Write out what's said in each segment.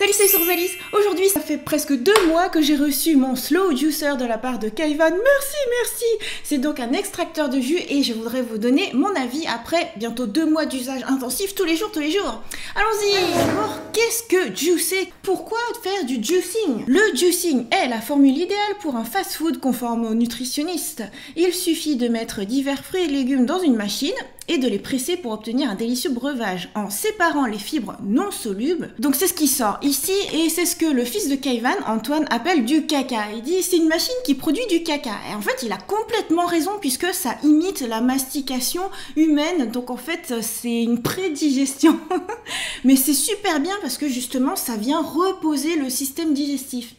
Salut, c'est Rosalis. Aujourd'hui, ça fait presque 2 mois que j'ai reçu mon Slow Juicer de la part de Kaivan. Merci. C'est donc un extracteur de jus et je voudrais vous donner mon avis après bientôt 2 mois d'usage intensif tous les jours. Allons-y. Alors, qu'est-ce que juicer? Pourquoi faire du juicing? Le juicing est la formule idéale pour un fast-food conforme aux nutritionnistes. Il suffit de mettre divers fruits et légumes dans une machine et de les presser pour obtenir un délicieux breuvage en séparant les fibres non solubles. Donc c'est ce qui sort ici et c'est ce que le fils de Kaivan, Antoine, appelle du caca. Il dit c'est une machine qui produit du caca. Et en fait il a complètement raison puisque ça imite la mastication humaine, donc en fait c'est une prédigestion. Mais c'est super bien parce que justement ça vient reposer le système digestif.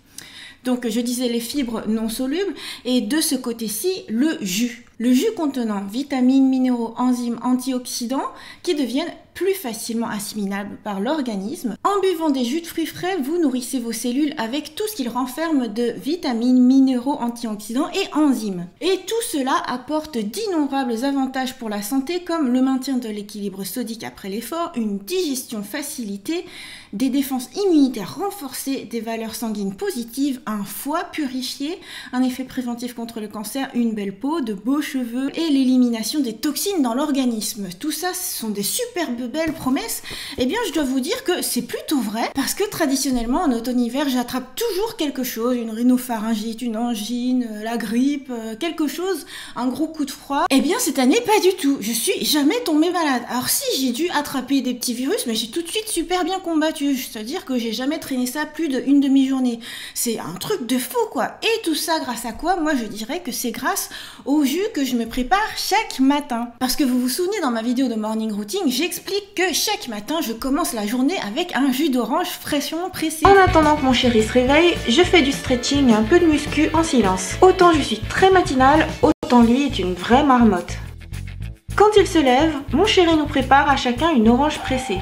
Donc je disais les fibres non solubles et de ce côté-ci le jus. Le jus contenant vitamines, minéraux, enzymes, antioxydants qui deviennent plus facilement assimilables par l'organisme. En buvant des jus de fruits frais, vous nourrissez vos cellules avec tout ce qu'ils renferment de vitamines, minéraux, antioxydants et enzymes. Et tout cela apporte d'innombrables avantages pour la santé comme le maintien de l'équilibre sodique après l'effort, une digestion facilitée, des défenses immunitaires renforcées, des valeurs sanguines positives, un foie purifié, un effet préventif contre le cancer, une belle peau, de beaux cheveux et l'élimination des toxines dans l'organisme. Tout ça, ce sont des superbes belles promesses. Eh bien, je dois vous dire que c'est plutôt vrai parce que traditionnellement, en automne-hiver, j'attrape toujours quelque chose, une rhinopharyngite, une angine, la grippe, quelque chose, un gros coup de froid. Eh bien, cette année, pas du tout. Je suis jamais tombée malade. Alors si, j'ai dû attraper des petits virus, mais j'ai tout de suite super bien combattu. C'est-à-dire que j'ai jamais traîné ça plus d'une demi-journée. C'est un truc de fou, quoi. Et tout ça grâce à quoi? Moi, je dirais que c'est grâce au jus que je me prépare chaque matin. Parce que vous vous souvenez, dans ma vidéo de morning routine, j'explique que chaque matin, je commence la journée avec un jus d'orange fraîchement pressé. En attendant que mon chéri se réveille, je fais du stretching et un peu de muscu en silence. Autant je suis très matinale, autant lui est une vraie marmotte. Quand il se lève, mon chéri nous prépare à chacun une orange pressée.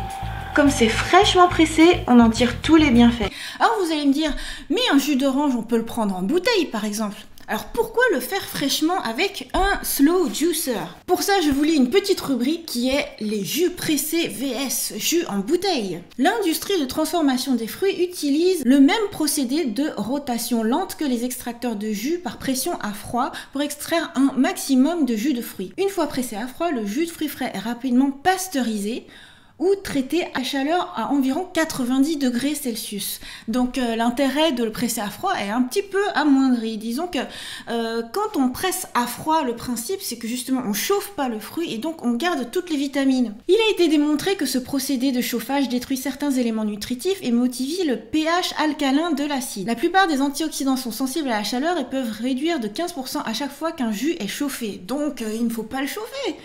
Comme c'est fraîchement pressé, on en tire tous les bienfaits. Alors vous allez me dire, mais un jus d'orange, on peut le prendre en bouteille par exemple. Alors pourquoi le faire fraîchement avec un slow juicer? Pour ça, je vous lis une petite rubrique qui est les jus pressés vs jus en bouteille. L'industrie de transformation des fruits utilise le même procédé de rotation lente que les extracteurs de jus par pression à froid pour extraire un maximum de jus de fruits. Une fois pressé à froid, le jus de fruits frais est rapidement pasteurisé ou traité à chaleur à environ 90 degrés Celsius. Donc l'intérêt de le presser à froid est un petit peu amoindri. Disons que quand on presse à froid, le principe c'est que justement on chauffe pas le fruit et donc on garde toutes les vitamines. Il a été démontré que ce procédé de chauffage détruit certains éléments nutritifs et modifie le pH alcalin de l'acide. La plupart des antioxydants sont sensibles à la chaleur et peuvent réduire de 15% à chaque fois qu'un jus est chauffé. Donc il ne faut pas le chauffer.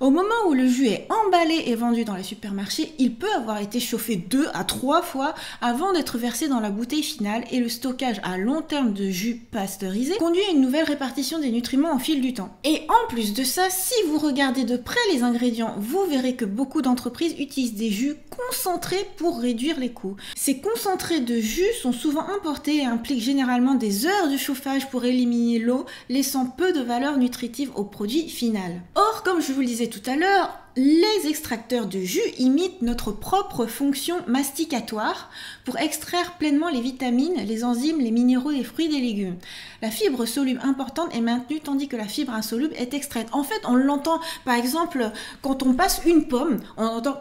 Au moment où le jus est emballé et vendu dans les supermarchés, il peut avoir été chauffé 2 à 3 fois avant d'être versé dans la bouteille finale et le stockage à long terme de jus pasteurisé conduit à une nouvelle répartition des nutriments au fil du temps. Et en plus de ça, si vous regardez de près les ingrédients, vous verrez que beaucoup d'entreprises utilisent des jus concentrés pour réduire les coûts. Ces concentrés de jus sont souvent importés et impliquent généralement des heures de chauffage pour éliminer l'eau, laissant peu de valeur nutritive au produit final. Or, comme je vous le disais tout à l'heure, les extracteurs de jus imitent notre propre fonction masticatoire pour extraire pleinement les vitamines, les enzymes, les minéraux des fruits et des légumes. La fibre soluble importante est maintenue tandis que la fibre insoluble est extraite. En fait, on l'entend, par exemple, quand on passe une pomme, on entend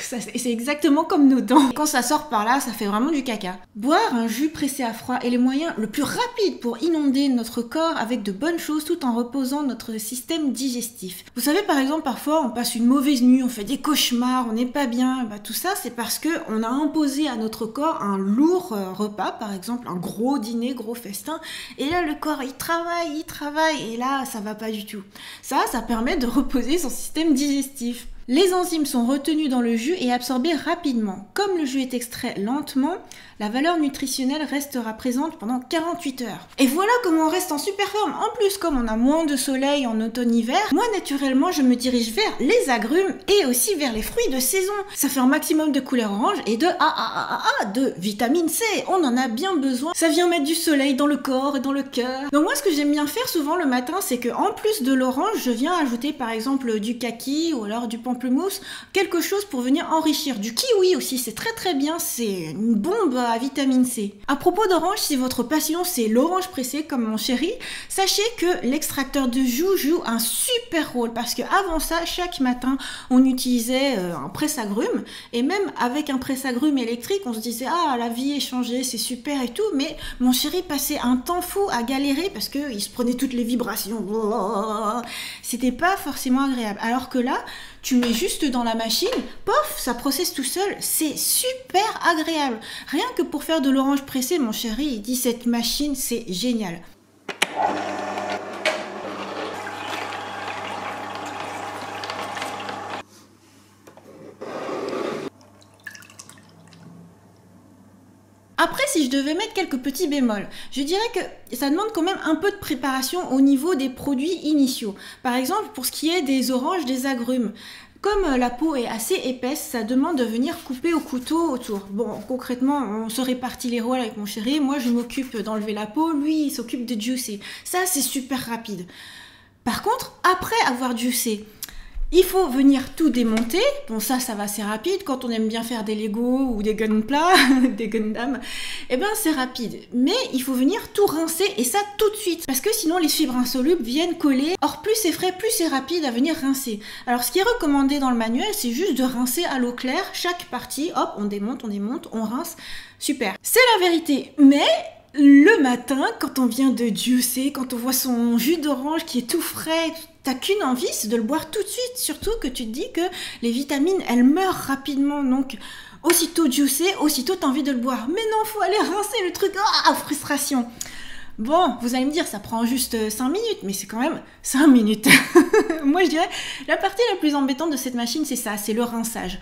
c'est exactement comme nos dents. Quand ça sort par là, ça fait vraiment du caca. Boire un jus pressé à froid est le moyen le plus rapide pour inonder notre corps avec de bonnes choses tout en reposant notre système digestif. Vous savez, par exemple, parfois on passe une mauvaise nuit, on fait des cauchemars, on n'est pas bien. Tout ça, c'est parce qu'on a imposé à notre corps un lourd repas, par exemple un gros dîner, gros festin. Et là, le corps, il travaille, et là, ça va pas du tout. Ça permet de reposer son système digestif. Les enzymes sont retenues dans le jus et absorbées rapidement. Comme le jus est extrait lentement, la valeur nutritionnelle restera présente pendant 48 heures. Et voilà comment on reste en super forme. En plus, comme on a moins de soleil en automne-hiver, moi naturellement je me dirige vers les agrumes et aussi vers les fruits de saison. Ça fait un maximum de couleur orange et de vitamine C. On en a bien besoin. Ça vient mettre du soleil dans le corps et dans le cœur. Donc moi ce que j'aime bien faire souvent le matin, c'est que en plus de l'orange, je viens ajouter par exemple du kaki ou alors du pamplemousse pamplemousse, quelque chose pour venir enrichir. Du kiwi aussi, c'est très bien, c'est une bombe à vitamine C. À propos d'orange, si votre passion c'est l'orange pressée comme mon chéri, sachez que l'extracteur de jus joue un super rôle parce que avant ça, chaque matin, on utilisait un presse-agrumes et même avec un presse-agrumes électrique, on se disait ah la vie est changée, c'est super et tout, mais mon chéri passait un temps fou à galérer parce que il se prenait toutes les vibrations. C'était pas forcément agréable. Alors que là, tu mets juste dans la machine, pof, ça processe tout seul, c'est super agréable. Rien que pour faire de l'orange pressée, mon chéri, il dit cette machine, c'est génial. Après, si je devais mettre quelques petits bémols, je dirais que ça demande quand même un peu de préparation au niveau des produits initiaux. Par exemple, pour ce qui est des oranges, des agrumes. Comme la peau est assez épaisse, ça demande de venir couper au couteau autour. Bon, concrètement, on se répartit les rôles avec mon chéri. Moi, je m'occupe d'enlever la peau, lui, il s'occupe de juicer. Ça, c'est super rapide. Par contre, après avoir juicé, il faut venir tout démonter. Bon, ça va assez rapide. Quand on aime bien faire des Lego ou des Gunpla, des Gundam, eh ben c'est rapide. Mais il faut venir tout rincer et ça tout de suite. Parce que sinon les fibres insolubles viennent coller. Or, plus c'est frais, plus c'est rapide à venir rincer. Alors, ce qui est recommandé dans le manuel, c'est juste de rincer à l'eau claire chaque partie. Hop, on démonte, on rince. Super. C'est la vérité. Mais le matin, quand on vient de juicer, quand on voit son jus d'orange qui est tout frais, t'as qu'une envie, c'est de le boire tout de suite. Surtout que tu te dis que les vitamines, elles meurent rapidement. Donc, aussitôt juicé, aussitôt t'as envie de le boire. Mais non, faut aller rincer le truc. Ah, frustration. Bon, vous allez me dire, ça prend juste 5 minutes, mais c'est quand même 5 minutes. Moi, je dirais, la partie la plus embêtante de cette machine, c'est ça, c'est le rinçage.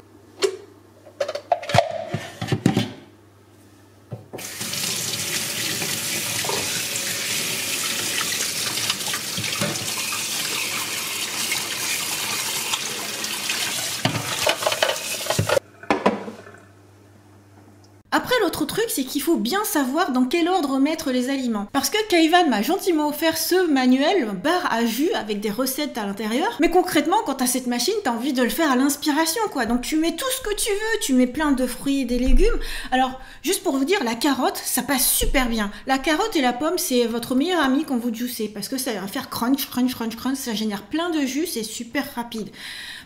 Après, l'autre truc, c'est qu'il faut bien savoir dans quel ordre mettre les aliments. Parce que Kaivan m'a gentiment offert ce manuel, barre à jus, avec des recettes à l'intérieur. Mais concrètement, quand t'as cette machine, t'as envie de le faire à l'inspiration, quoi. Donc tu mets tout ce que tu veux, tu mets plein de fruits et des légumes. Alors, juste pour vous dire, la carotte, ça passe super bien. La carotte et la pomme, c'est votre meilleur ami quand vous juicez. Parce que ça va faire crunch, crunch, crunch, crunch, ça génère plein de jus, c'est super rapide.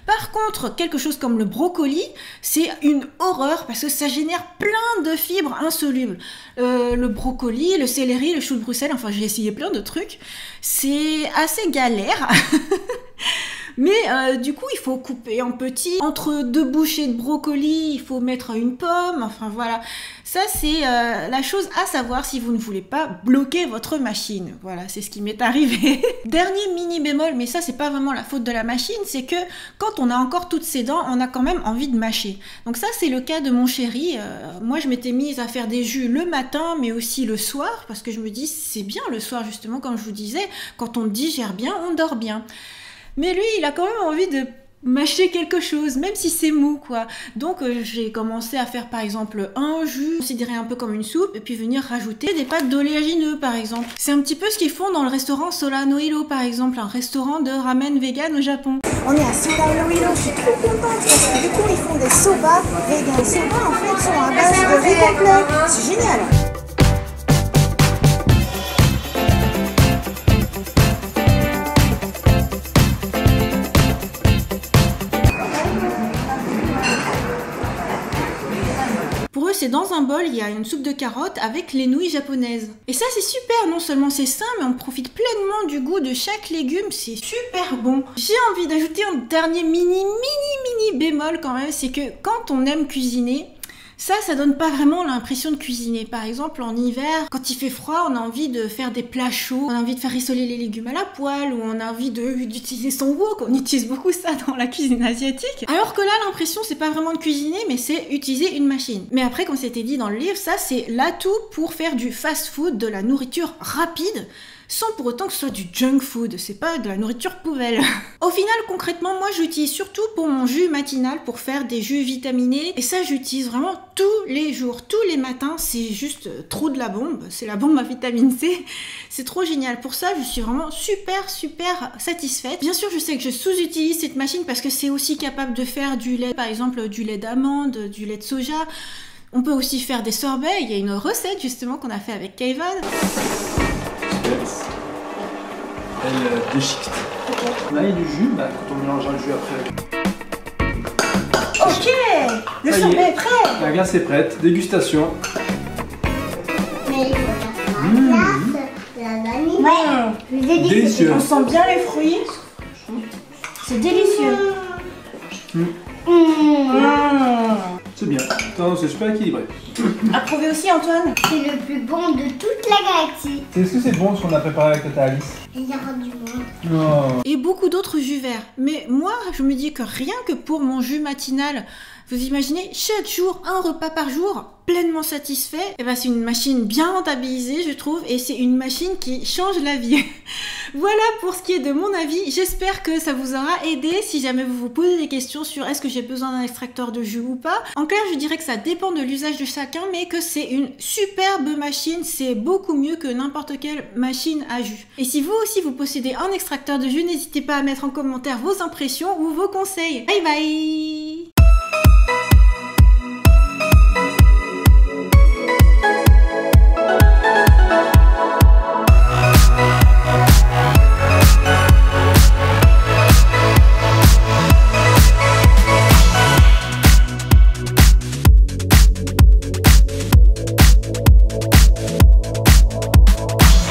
Par contre, quelque chose comme le brocoli, c'est une horreur parce que ça génère plein de fibres insolubles. Le brocoli, le céleri, le chou de Bruxelles, enfin j'ai essayé plein de trucs. C'est assez galère. Mais du coup, il faut couper en petits. Entre 2 bouchées de brocoli, il faut mettre une pomme. Enfin voilà, ça c'est la chose à savoir si vous ne voulez pas bloquer votre machine. Voilà, c'est ce qui m'est arrivé. Dernier mini bémol, mais ça c'est pas vraiment la faute de la machine, c'est que quand on a encore toutes ses dents, on a quand même envie de mâcher. Donc ça c'est le cas de mon chéri. Moi je m'étais mise à faire des jus le matin, mais aussi le soir, parce que je me dis c'est bien le soir justement, comme je vous disais, quand on digère bien, on dort bien. Mais lui, il a quand même envie de mâcher quelque chose, même si c'est mou, quoi. Donc, j'ai commencé à faire, par exemple, un jus, considéré un peu comme une soupe, et puis venir rajouter des pâtes d'oléagineux, par exemple. C'est un petit peu ce qu'ils font dans le restaurant Solano Hilo, par exemple, un restaurant de ramen vegan au Japon. On est à Solano Hilo, je suis trop contente, parce que du coup, ils font des soba vegan. Les soba, en fait, sont à base de riz complet. C'est génial. Pour eux, c'est dans un bol, il y a une soupe de carottes avec les nouilles japonaises. Et ça, c'est super, non seulement c'est sain, mais on profite pleinement du goût de chaque légume, c'est super bon. J'ai envie d'ajouter un dernier mini bémol quand même, c'est que quand on aime cuisiner, ça donne pas vraiment l'impression de cuisiner. Par exemple, en hiver, quand il fait froid, on a envie de faire des plats chauds, on a envie de faire rissoler les légumes à la poêle, ou on a envie d'utiliser son wok, on utilise beaucoup ça dans la cuisine asiatique. Alors que là, l'impression, c'est pas vraiment de cuisiner, mais c'est utiliser une machine. Mais après, comme c'était dit dans le livre, ça, c'est l'atout pour faire du fast-food, de la nourriture rapide. sans pour autant que ce soit du junk food, c'est pas de la nourriture poubelle. Au final, concrètement, moi j'utilise surtout pour mon jus matinal pour faire des jus vitaminés, et ça j'utilise vraiment tous les jours, tous les matins, c'est juste trop de la bombe, c'est la bombe à vitamine C, c'est trop génial. Pour ça, je suis vraiment super satisfaite. Bien sûr, je sais que je sous-utilise cette machine parce que c'est aussi capable de faire du lait, par exemple du lait d'amande, du lait de soja. On peut aussi faire des sorbets, il y a une recette justement qu'on a fait avec Kayvan. Elle déchiquette. Là, il y a du jus, bah, quand on mélangera le jus après. Ok, le Ça y sorbet est. est prêt. La glace est prête, dégustation. Mais il faut faire la vanille. Ouais, Délicieux. On sent bien les fruits, c'est délicieux. C'est bien. Attends, c'est super équilibré. Approuvé aussi, Antoine? C'est le plus bon de toute la galaxie. Est-ce que c'est bon ce qu'on a préparé avec ta Alice? Il y aura du monde. Non. Et beaucoup d'autres jus verts. Mais moi, je me dis que rien que pour mon jus matinal, vous imaginez, chaque jour, un repas par jour, pleinement satisfait, et ben c'est une machine bien rentabilisée, je trouve, et c'est une machine qui change la vie. Voilà pour ce qui est de mon avis. J'espère que ça vous aura aidé si jamais vous vous posez des questions sur est-ce que j'ai besoin d'un extracteur de jus ou pas. En clair, je dirais que ça dépend de l'usage de chacun, mais que c'est une superbe machine, c'est beaucoup mieux que n'importe quelle machine à jus. Et si vous aussi vous possédez un extracteur de jus, n'hésitez pas à mettre en commentaire vos impressions ou vos conseils. Bye bye!